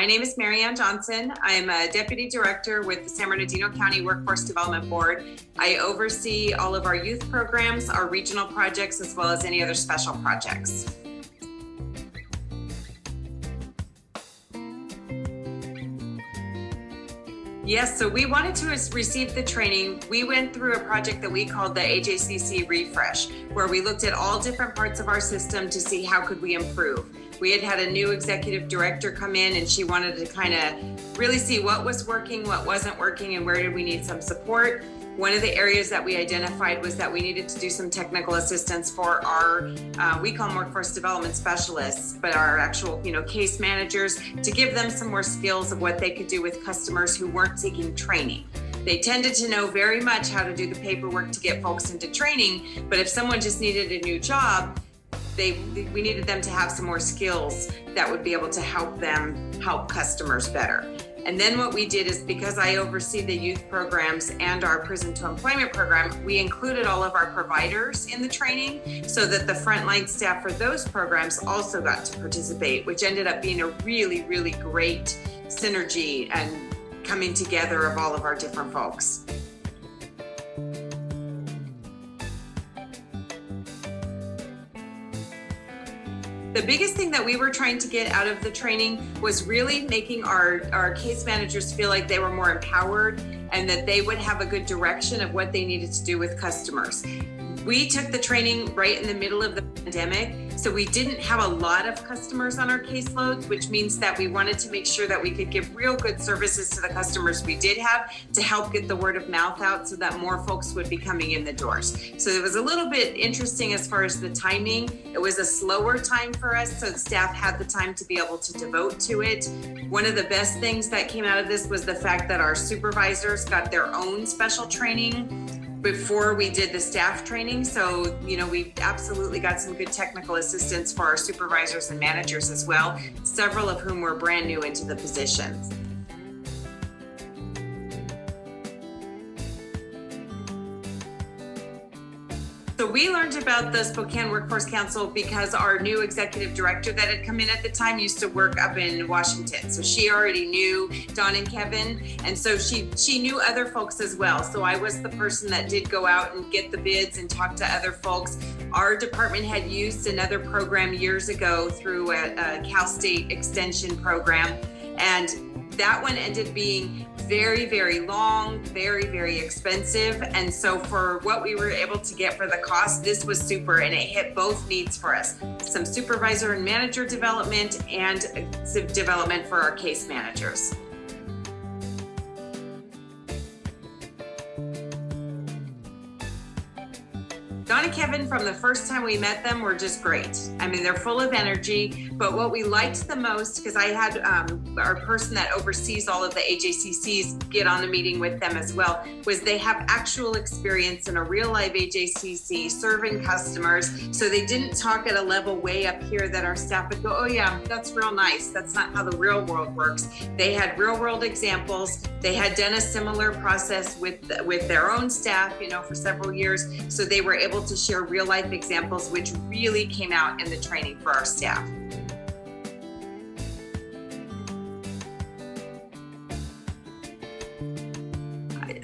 My name is Mariann Johnson. I'm a Deputy Director with the San Bernardino County Workforce Development Board. I oversee all of our youth programs, our regional projects, as well as any other special projects. Yes, so we wanted to receive the training. We went through a project that we called the AJCC Refresh, where we looked at all different parts of our system to see how could we improve. We had a new executive director come in, and she wanted to kind of really see what was working, what wasn't working, and where did we need some support. One of the areas that we identified was that we needed to do some technical assistance for our, we call them workforce development specialists, but our actual, case managers, to give them some more skills of what they could do with customers who weren't taking training. They tended to know very much how to do the paperwork to get folks into training, but if someone just needed a new job, we needed them to have some more skills that would be able to help them help customers better. And then what we did is, because I oversee the youth programs and our prison to employment program, we included all of our providers in the training so that the frontline staff for those programs also got to participate, which ended up being a really, really great synergy and coming together of all of our different folks. The biggest thing that we were trying to get out of the training was really making our case managers feel like they were more empowered and that they would have a good direction of what they needed to do with customers. We took the training right in the middle of the pandemic, so we didn't have a lot of customers on our caseloads, which means that we wanted to make sure that we could give real good services to the customers we did have to help get the word of mouth out so that more folks would be coming in the doors. So it was a little bit interesting as far as the timing. It was a slower time for us, so the staff had the time to be able to devote to it. One of the best things that came out of this was the fact that our supervisors got their own special training before we did the staff training. So, we absolutely got some good technical assistance for our supervisors and managers as well, several of whom were brand new into the positions. So we learned about the Spokane Workforce Council because our new executive director that had come in at the time used to work up in Washington. So she already knew Don and Kevin, and so she knew other folks as well. So I was the person that did go out and get the bids and talk to other folks. Our department had used another program years ago through a Cal State extension program, and that one ended up being very, very long, very, very expensive. And so for what we were able to get for the cost, this was super, and it hit both needs for us. Some supervisor and manager development and development for our case managers. Don and Kevin, from the first time we met them, were just great. I mean, they're full of energy, but what we liked the most, because I had our person that oversees all of the AJCCs get on the meeting with them as well, was they have actual experience in a real life AJCC serving customers. So they didn't talk at a level way up here that our staff would go, oh yeah, that's real nice. That's not how the real world works. They had real world examples. They had done a similar process with their own staff, for several years. So they were able to share real life examples, which really came out in the training for our staff.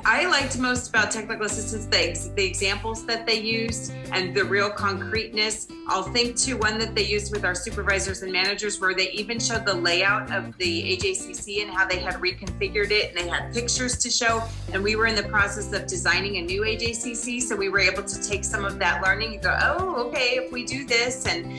I liked most about technical assistance the examples that they used and the real concreteness. I'll think to one that they used with our supervisors and managers, where they even showed the layout of the AJCC and how they had reconfigured it, and they had pictures to show. And we were in the process of designing a new AJCC, so we were able to take some of that learning and go, oh, okay, if we do this, and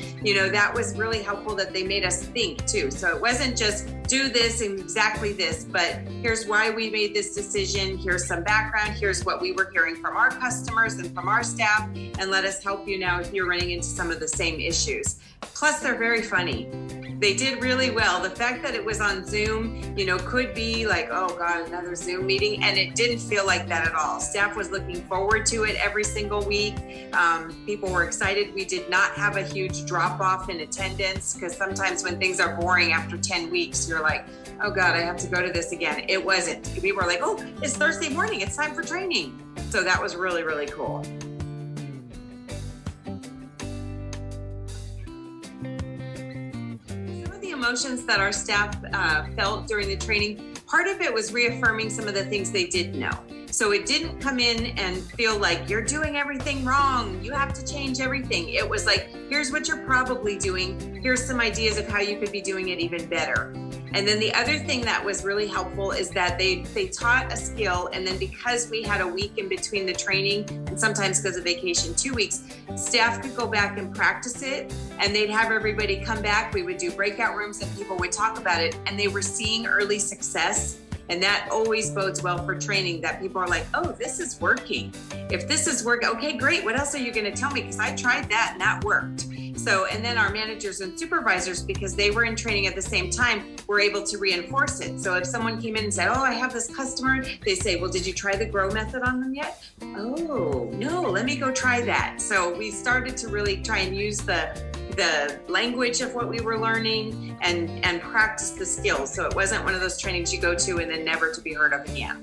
that was really helpful that they made us think too. So it wasn't just do this and exactly this, but here's why we made this decision. Here's some background. Here's what we were hearing from our customers and from our staff, and let us help you now if you're running into some of the same issues. Plus, they're very funny. They did really well. The fact that it was on Zoom, could be like, oh God, another Zoom meeting. And it didn't feel like that at all. Staff was looking forward to it every single week. People were excited. We did not have a huge drop off in attendance, because sometimes when things are boring after 10 weeks, you're like, oh God, I have to go to this again. It wasn't. People were like, oh, it's Thursday morning. It's time for training. So that was really, really cool. emotions that our staff felt during the training, part of it was reaffirming some of the things they didn't know. So it didn't come in and feel like you're doing everything wrong, you have to change everything. It was like, here's what you're probably doing. Here's some ideas of how you could be doing it even better. And then the other thing that was really helpful is that they taught a skill, and then because we had a week in between the training, and sometimes because of vacation, 2 weeks, staff could go back and practice it, and they'd have everybody come back. We would do breakout rooms and people would talk about it, and they were seeing early success. And that always bodes well for training, that people are like, oh, this is working. If this is working, okay, great. What else are you going to tell me? Because I tried that and that worked. So, and then our managers and supervisors, because they were in training at the same time, were able to reinforce it. So if someone came in and said, oh, I have this customer, they say, well, did you try the GROW method on them yet? Oh, no, let me go try that. So we started to really try and use the language of what we were learning and practice the skills. So it wasn't one of those trainings you go to and then never to be heard of again.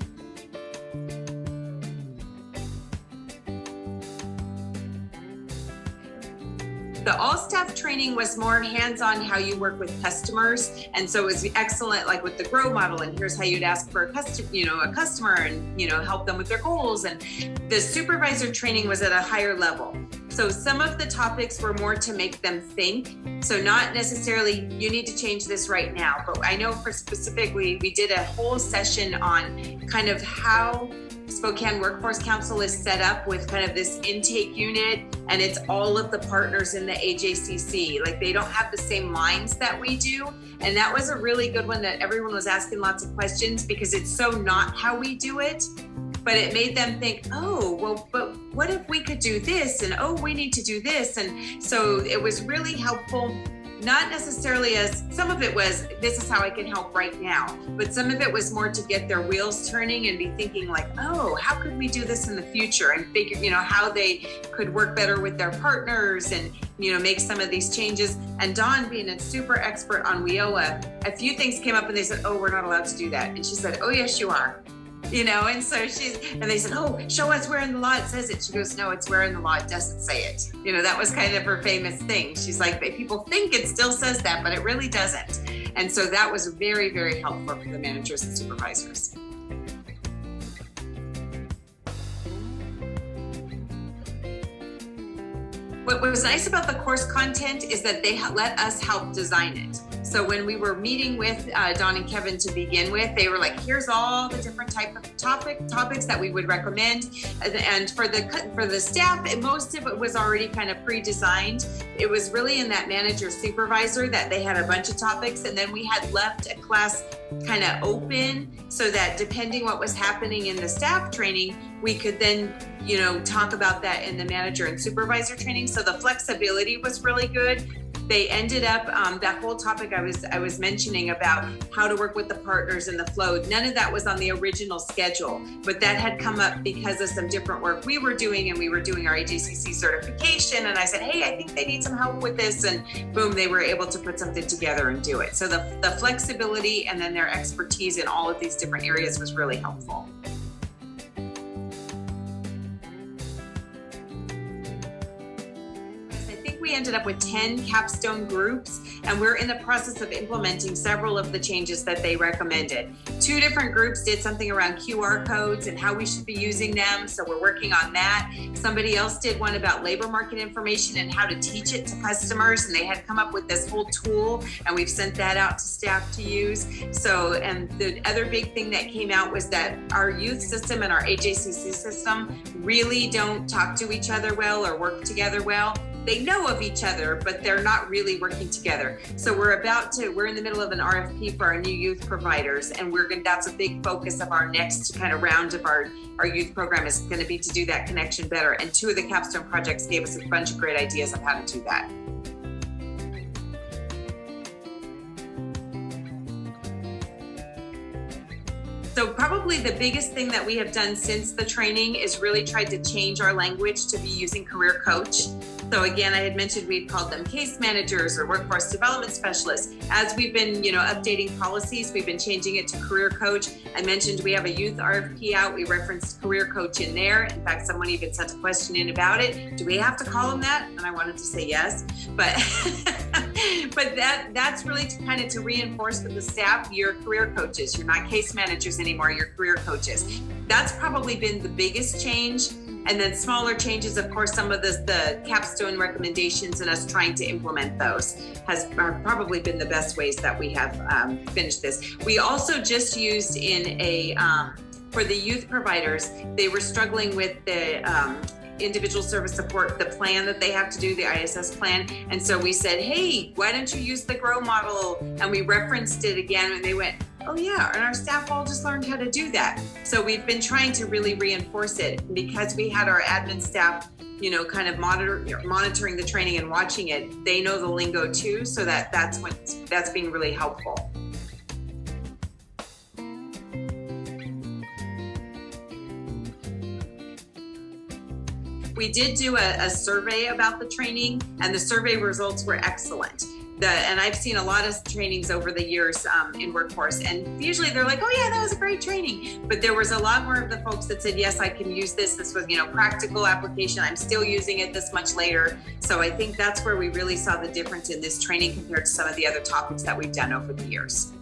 The all-staff training was more hands-on how you work with customers. And so it was excellent, like with the GROW model, and here's how you'd ask for a customer and, help them with their goals. And the supervisor training was at a higher level. So some of the topics were more to make them think. So not necessarily, you need to change this right now. But I know for specifically, we did a whole session on kind of how Spokane Workforce Council is set up with kind of this intake unit, and it's all of the partners in the AJCC. Like, they don't have the same lines that we do. And that was a really good one that everyone was asking lots of questions, because it's so not how we do it. But it made them think, oh, well, but what if we could do this? And oh, we need to do this. And so it was really helpful. Not necessarily as, some of it was, this is how I can help right now, but some of it was more to get their wheels turning and be thinking like, oh, how could we do this in the future, and figure, how they could work better with their partners and, make some of these changes. And Dawn, being a super expert on WIOA, a few things came up and they said, oh, we're not allowed to do that. And she said, oh, yes, you are. And so and they said, oh, show us where in the law it says it. She goes, no, it's where in the law it doesn't say it. That was kind of her famous thing. She's like, people think it still says that, but it really doesn't. And so that was very, very helpful for the managers and supervisors. What was nice about the course content is that they let us help design it. So when we were meeting with Dawn and Kevin to begin with, they were like, here's all the different type of topics that we would recommend. And for the staff, most of it was already kind of pre-designed. It was really in that manager supervisor that they had a bunch of topics. And then we had left a class kind of open so that depending what was happening in the staff training, we could then, talk about that in the manager and supervisor training. So the flexibility was really good. They ended up, that whole topic I was mentioning about how to work with the partners and the flow, none of that was on the original schedule, but that had come up because of some different work we were doing, and we were doing our AJCC certification. And I said, hey, I think they need some help with this. And boom, they were able to put something together and do it. So the flexibility and then their expertise in all of these different areas was really helpful. We ended up with 10 capstone groups, and we're in the process of implementing several of the changes that they recommended. 2 different groups did something around QR codes and how we should be using them, so we're working on that. Somebody else did one about labor market information and how to teach it to customers, and they had come up with this whole tool, and we've sent that out to staff to use. So, and the other big thing that came out was that our youth system and our AJCC system really don't talk to each other well or work together well. They know of each other, but they're not really working together. So we're in the middle of an RFP for our new youth providers, and that's a big focus of our next kind of round of our youth program is going to be to do that connection better. And 2 of the capstone projects gave us a bunch of great ideas on how to do that. So probably the biggest thing that we have done since the training is really tried to change our language to be using career coach. So again, I had mentioned we'd called them case managers or workforce development specialists. As we've been, updating policies, we've been changing it to career coach. I mentioned we have a youth RFP out. We referenced career coach in there. In fact, someone even sent a question in about it. Do we have to call them that? And I wanted to say yes, but But that's really to reinforce with the staff, you're career coaches. You're not case managers anymore, you're career coaches. That's probably been the biggest change. And then smaller changes, of course, some of the capstone recommendations and us trying to implement those are probably been the best ways that we have finished this. We also just used for the youth providers, they were struggling with the individual service support, the plan that they have to do, the ISS plan. And so we said, hey, why don't you use the GROW model? And we referenced it again and they went, oh yeah, and our staff all just learned how to do that. So we've been trying to really reinforce it because we had our admin staff, kind of monitoring the training and watching it. They know the lingo too, so that's been really helpful. We did do a survey about the training, and the survey results were excellent. And I've seen a lot of trainings over the years in workforce, and usually they're like, oh yeah, that was a great training. But there was a lot more of the folks that said, yes, I can use this. This was, practical application. I'm still using it this much later. So I think that's where we really saw the difference in this training compared to some of the other topics that we've done over the years.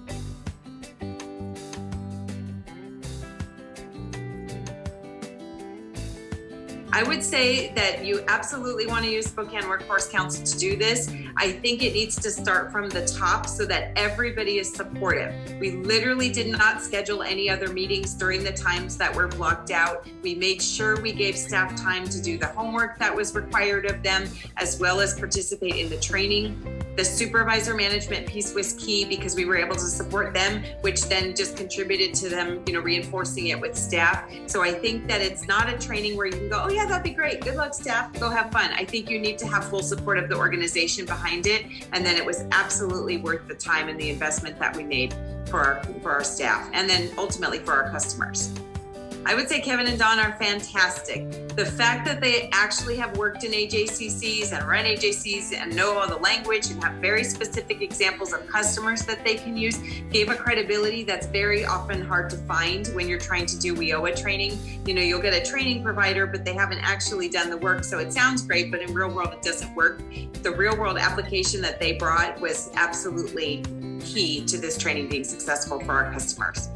I would say that you absolutely want to use Spokane Workforce Council to do this. I think it needs to start from the top so that everybody is supportive. We literally did not schedule any other meetings during the times that were blocked out. We made sure we gave staff time to do the homework that was required of them, as well as participate in the training. The supervisor management piece was key because we were able to support them, which then just contributed to them, reinforcing it with staff. So I think that it's not a training where you can go, oh yeah, that'd be great. Good luck, staff. Go have fun. I think you need to have full support of the organization behind it. And then it was absolutely worth the time and the investment that we made for our staff, and then ultimately for our customers. I would say Kevin and Don are fantastic. The fact that they actually have worked in AJCCs and run AJCs and know all the language and have very specific examples of customers that they can use gave a credibility that's very often hard to find when you're trying to do WIOA training. You'll get a training provider, but they haven't actually done the work. So it sounds great, but in real world, it doesn't work. The real world application that they brought was absolutely key to this training being successful for our customers.